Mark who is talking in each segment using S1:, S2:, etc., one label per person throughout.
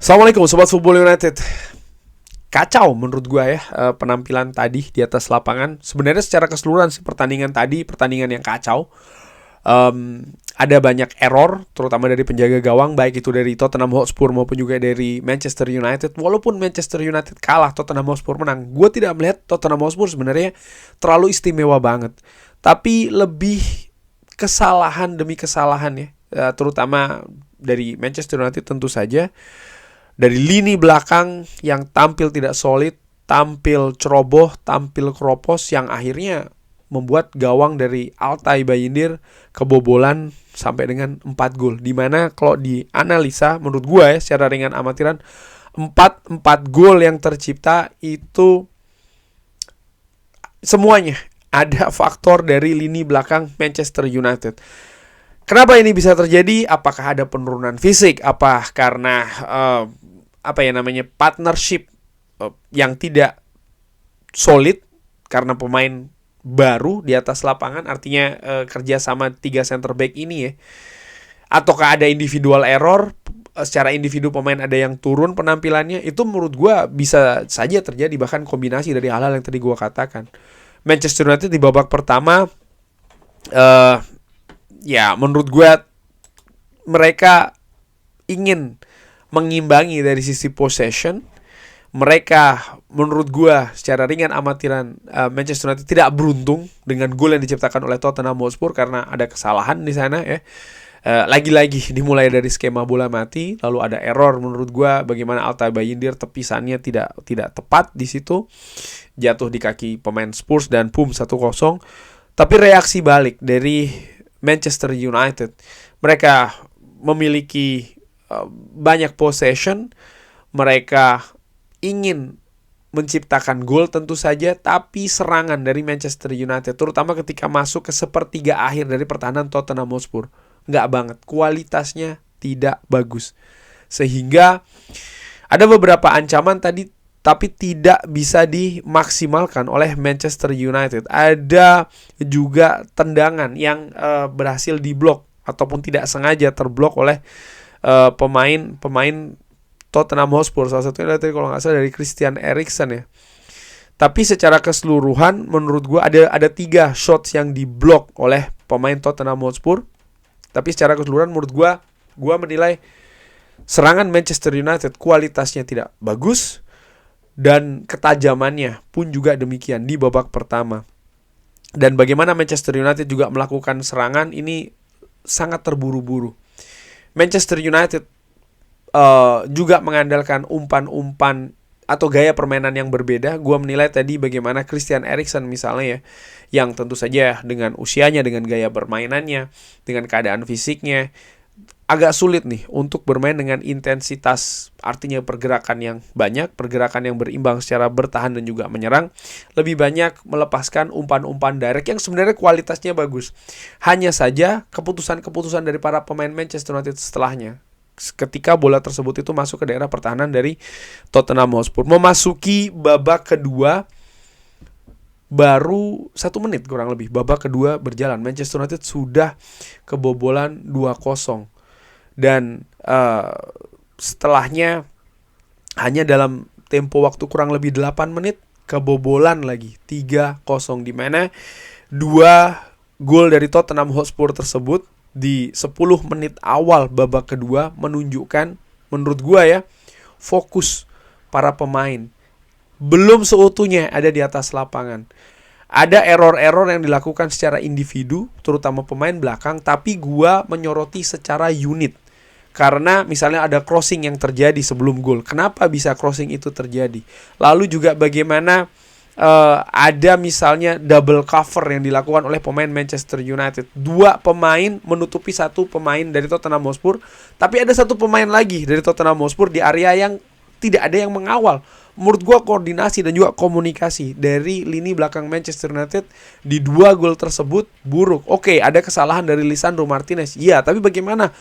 S1: Assalamualaikum Sobat Football United. Kacau menurut gue ya penampilan tadi di atas lapangan. Sebenarnya secara keseluruhan sih pertandingan tadi pertandingan yang kacau. Ada banyak error, terutama dari penjaga gawang, baik itu dari Tottenham Hotspur maupun juga dari Manchester United. Walaupun Manchester United kalah, Tottenham Hotspur menang. Gue tidak melihat Tottenham Hotspur sebenarnya terlalu istimewa banget. Tapi lebih kesalahan demi kesalahan ya, terutama dari Manchester United tentu saja. Dari lini belakang yang tampil tidak solid, tampil ceroboh, tampil keropos, yang akhirnya membuat gawang dari Altay Bayindir kebobolan sampai dengan 4 gol. Dimana kalau dianalisa menurut gue ya secara ringan amatiran, 4 gol yang tercipta itu semuanya ada faktor dari lini belakang Manchester United. Kenapa ini bisa terjadi? Apakah ada penurunan fisik? Apa karena partnership yang tidak solid karena pemain baru di atas lapangan, artinya kerja sama 3 center back ini ya? Ataukah ada individual error? Secara individu pemain ada yang turun penampilannya? Itu menurut gue bisa saja terjadi, bahkan kombinasi dari hal-hal yang tadi gue katakan. Manchester United di babak pertama ya menurut gue mereka ingin mengimbangi dari sisi possession. Mereka menurut gue secara ringan amatiran Manchester United tidak beruntung dengan gol yang diciptakan oleh Tottenham Hotspur karena ada kesalahan di sana ya. Lagi-lagi dimulai dari skema bola mati, lalu ada error menurut gue bagaimana Altay Bayindir tepisannya tidak tepat di situ, jatuh di kaki pemain Spurs dan 1-0. Tapi reaksi balik dari Manchester United, mereka memiliki banyak possession, mereka ingin menciptakan gol tentu saja, tapi serangan dari Manchester United, terutama ketika masuk ke sepertiga akhir dari pertahanan Tottenham Hotspur, nggak banget, kualitasnya tidak bagus. Sehingga ada beberapa ancaman tadi, tapi tidak bisa dimaksimalkan oleh Manchester United. Ada juga tendangan yang berhasil diblok ataupun tidak sengaja terblok oleh pemain Tottenham Hotspur. Salah satunya tadi kalau nggak salah dari Christian Eriksen ya. Tapi secara keseluruhan menurut gue ada 3 shots yang diblok oleh pemain Tottenham Hotspur. Tapi secara keseluruhan menurut gue menilai serangan Manchester United kualitasnya tidak bagus, dan ketajamannya pun juga demikian di babak pertama. Dan bagaimana Manchester United juga melakukan serangan ini sangat terburu-buru. Manchester United juga mengandalkan umpan-umpan atau gaya permainan yang berbeda. Gua menilai tadi bagaimana Christian Eriksen misalnya ya, yang tentu saja dengan usianya, dengan gaya permainannya, dengan keadaan fisiknya, agak sulit nih untuk bermain dengan intensitas, artinya pergerakan yang banyak, pergerakan yang berimbang secara bertahan dan juga menyerang. Lebih banyak melepaskan umpan-umpan direct yang sebenarnya kualitasnya bagus. Hanya saja keputusan-keputusan dari para pemain Manchester United setelahnya, ketika bola tersebut itu masuk ke daerah pertahanan dari Tottenham Hotspur. Memasuki babak kedua, baru 1 menit kurang lebih, babak kedua berjalan, Manchester United sudah kebobolan 2-0. Dan setelahnya hanya dalam tempo waktu kurang lebih 8 menit kebobolan lagi 3-0, di mana 2 gol dari Tottenham Hotspur tersebut di 10 menit awal babak kedua menunjukkan menurut gua ya, fokus para pemain belum seutuhnya ada di atas lapangan. Ada error-error yang dilakukan secara individu, terutama pemain belakang, tapi gua menyoroti secara unit. Karena misalnya ada crossing yang terjadi sebelum gol. Kenapa bisa crossing itu terjadi? Lalu juga bagaimana ada misalnya double cover yang dilakukan oleh pemain Manchester United. 2 pemain menutupi 1 pemain dari Tottenham Hotspur, tapi ada 1 pemain lagi dari Tottenham Hotspur di area yang tidak ada yang mengawal. Menurut gue koordinasi dan juga komunikasi dari lini belakang Manchester United di 2 gol tersebut buruk. Oke, ada kesalahan dari Lisandro Martinez, iya, tapi bagaimana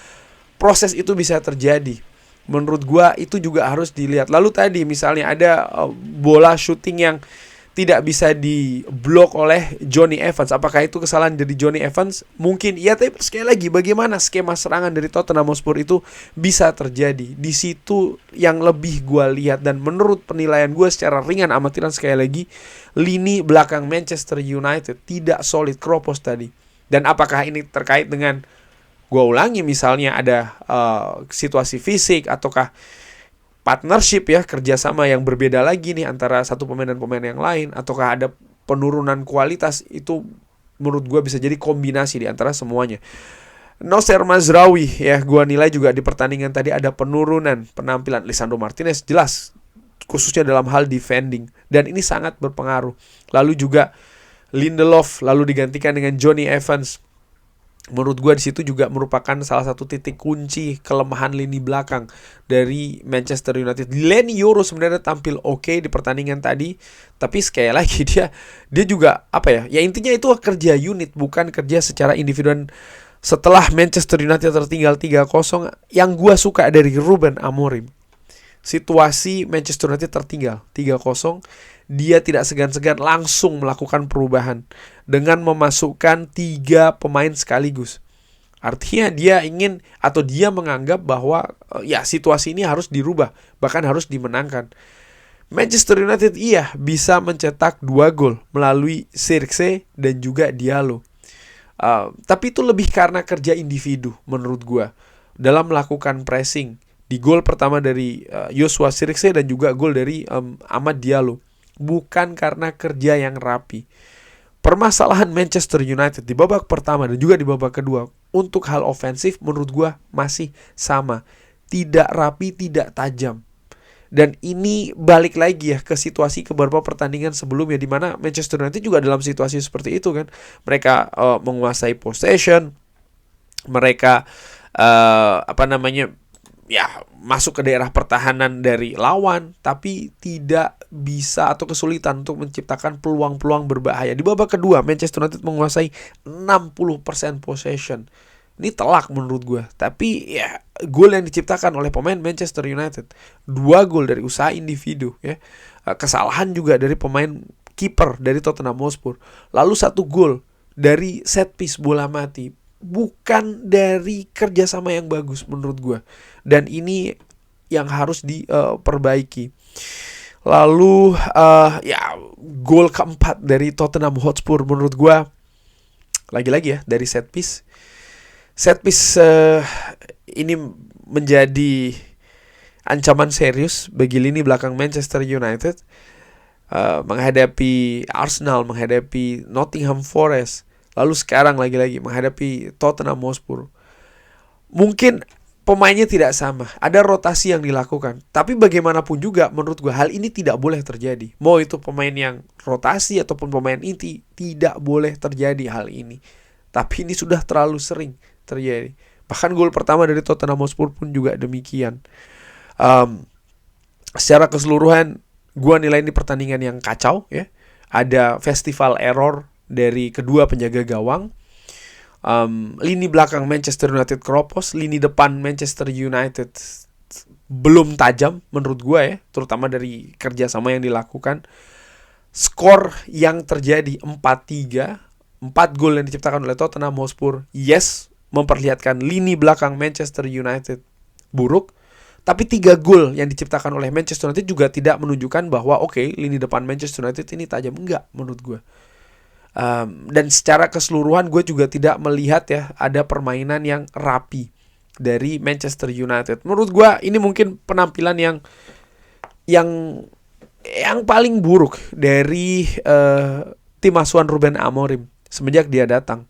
S1: proses itu bisa terjadi? Menurut gue itu juga harus dilihat. Lalu tadi misalnya ada bola shooting yang tidak bisa diblok oleh Johnny Evans. Apakah itu kesalahan dari Johnny Evans? Mungkin iya, tapi sekali lagi bagaimana skema serangan dari Tottenham Hotspur itu bisa terjadi. Di situ yang lebih gue lihat, dan menurut penilaian gue secara ringan amatiran sekali lagi, lini belakang Manchester United tidak solid. Kropos tadi. Dan apakah ini terkait dengan, gue ulangi, misalnya ada situasi fisik ataukah partnership ya, kerjasama yang berbeda lagi nih antara satu pemain dan pemain yang lain, ataukah ada penurunan kualitas? Itu menurut gue bisa jadi kombinasi di antara semuanya. Nocer Mazraoui ya, gue nilai juga di pertandingan tadi ada penurunan penampilan. Lisandro Martinez jelas, khususnya dalam hal defending, dan ini sangat berpengaruh. Lalu juga Lindelof lalu digantikan dengan Johnny Evans. Menurut gue di situ juga merupakan salah satu titik kunci kelemahan lini belakang dari Manchester United. Leny Yoro sebenarnya tampil oke di pertandingan tadi, tapi sekali lagi dia juga apa ya? Ya intinya itu kerja unit, bukan kerja secara individual. Setelah Manchester United tertinggal 3-0, yang gue suka dari Ruben Amorim, situasi Manchester United tertinggal 3-0, dia tidak segan-segan langsung melakukan perubahan dengan memasukkan 3 pemain sekaligus. Artinya dia ingin, atau dia menganggap bahwa ya situasi ini harus dirubah, bahkan harus dimenangkan. Manchester United iya bisa mencetak 2 gol melalui Zirkzee dan juga Diallo. Tapi itu lebih karena kerja individu menurut gue dalam melakukan pressing. Di gol pertama dari Joshua Zirkzee dan juga gol dari Amad Diallo, bukan karena kerja yang rapi. Permasalahan Manchester United di babak pertama dan juga di babak kedua untuk hal ofensif menurut gue masih sama, tidak rapi, tidak tajam. Dan ini balik lagi ya ke situasi ke beberapa pertandingan sebelumnya, di mana Manchester United juga dalam situasi seperti itu kan. Mereka menguasai possession, mereka ya masuk ke daerah pertahanan dari lawan, tapi tidak bisa atau kesulitan untuk menciptakan peluang-peluang berbahaya. Di babak kedua Manchester United menguasai 60% possession. Ini telak menurut gue, tapi ya gol yang diciptakan oleh pemain Manchester United, 2 gol dari usaha individu ya. Kesalahan juga dari pemain kiper dari Tottenham Hotspur. Lalu 1 gol dari set piece bola mati, bukan dari kerjasama yang bagus menurut gue. Dan ini yang harus diperbaiki. Lalu ya gol keempat dari Tottenham Hotspur menurut gue lagi-lagi ya dari set piece. Set piece ini menjadi ancaman serius bagi lini belakang Manchester United menghadapi Arsenal, menghadapi Nottingham Forest, lalu sekarang lagi-lagi menghadapi Tottenham Hotspur. Mungkin pemainnya tidak sama, ada rotasi yang dilakukan, tapi bagaimanapun juga menurut gue hal ini tidak boleh terjadi. Mau itu pemain yang rotasi ataupun pemain inti, tidak boleh terjadi hal ini. Tapi ini sudah terlalu sering terjadi. Bahkan gol pertama dari Tottenham Hotspur pun juga demikian. Secara keseluruhan gue nilai ini pertandingan yang kacau ya. Ada festival error dari kedua penjaga gawang. Lini belakang Manchester United keropos, lini depan Manchester United belum tajam menurut gue ya, terutama dari kerjasama yang dilakukan. Skor yang terjadi 4-3, 4 gol yang diciptakan oleh Tottenham Hotspur, yes, memperlihatkan lini belakang Manchester United buruk. Tapi 3 gol yang diciptakan oleh Manchester United juga tidak menunjukkan bahwa lini depan Manchester United ini tajam. Enggak menurut gue. Dan secara keseluruhan gue juga tidak melihat ya ada permainan yang rapi dari Manchester United. Menurut gue ini mungkin penampilan yang paling buruk dari tim asuhan Ruben Amorim semenjak dia datang.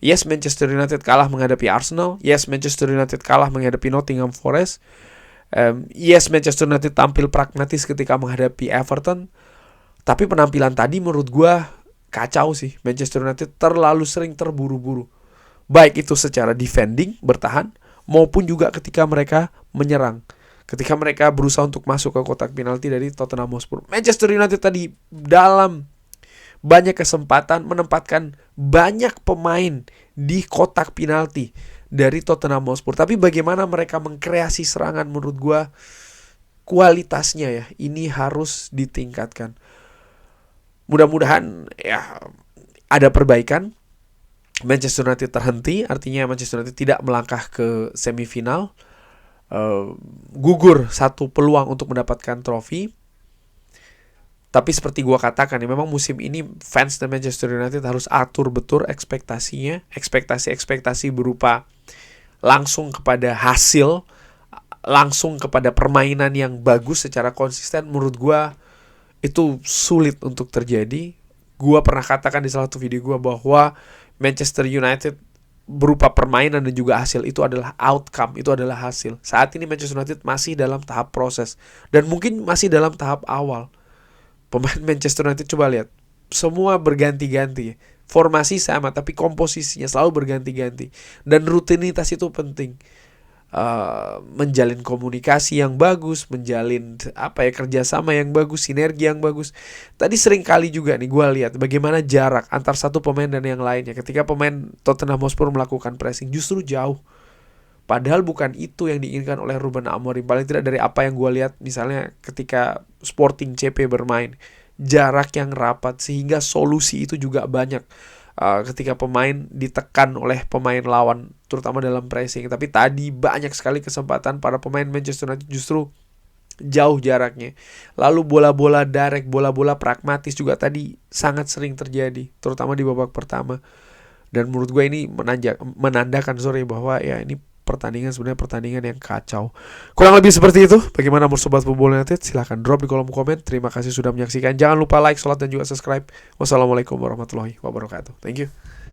S1: Yes, Manchester United kalah menghadapi Arsenal. Yes, Manchester United kalah menghadapi Nottingham Forest. Yes, Manchester United tampil pragmatis ketika menghadapi Everton. Tapi penampilan tadi menurut gue kacau sih. Manchester United terlalu sering terburu-buru, baik itu secara defending, bertahan, maupun juga ketika mereka menyerang, ketika mereka berusaha untuk masuk ke kotak penalti dari Tottenham Hotspur. Manchester United tadi dalam banyak kesempatan menempatkan banyak pemain di kotak penalti dari Tottenham Hotspur. Tapi bagaimana mereka mengkreasi serangan, menurut gue kualitasnya ya ini harus ditingkatkan. mudah-mudahan ya ada perbaikan. Manchester United terhenti, artinya Manchester United tidak melangkah ke semifinal, gugur satu peluang untuk mendapatkan trofi. Tapi seperti gua katakan ya, memang musim ini fans dan Manchester United harus atur betul ekspektasinya, ekspektasi berupa langsung kepada hasil, langsung kepada permainan yang bagus secara konsisten. Menurut gua itu sulit untuk terjadi. Gua pernah katakan di salah satu video gua bahwa Manchester United berupa permainan dan juga hasil itu adalah outcome, itu adalah hasil. Saat ini Manchester United masih dalam tahap proses dan mungkin masih dalam tahap awal. Pemain Manchester United coba lihat, semua berganti-ganti. Formasi sama tapi komposisinya selalu berganti-ganti. Dan rutinitas itu penting. Menjalin komunikasi yang bagus, menjalin kerjasama yang bagus, sinergi yang bagus. Tadi sering kali juga nih gue lihat bagaimana jarak antar satu pemain dan yang lainnya. Ketika pemain Tottenham Hotspur melakukan pressing justru jauh. Padahal bukan itu yang diinginkan oleh Ruben Amorim. Paling tidak dari apa yang gue lihat misalnya ketika Sporting CP bermain, jarak yang rapat sehingga solusi itu juga banyak. Ketika pemain ditekan oleh pemain lawan terutama dalam pressing. Tapi tadi banyak sekali kesempatan para pemain Manchester United justru jauh jaraknya. Lalu bola-bola direct, bola-bola pragmatis juga tadi sangat sering terjadi, terutama di babak pertama. Dan menurut gue ini menandakan bahwa ya ini sebenarnya pertandingan yang kacau. Kurang lebih seperti itu. Bagaimana menurut Sobat Football United? Silahkan drop di kolom komen. Terima kasih sudah menyaksikan. Jangan lupa like, sholat, dan juga subscribe. Wassalamualaikum warahmatullahi wabarakatuh. Thank you.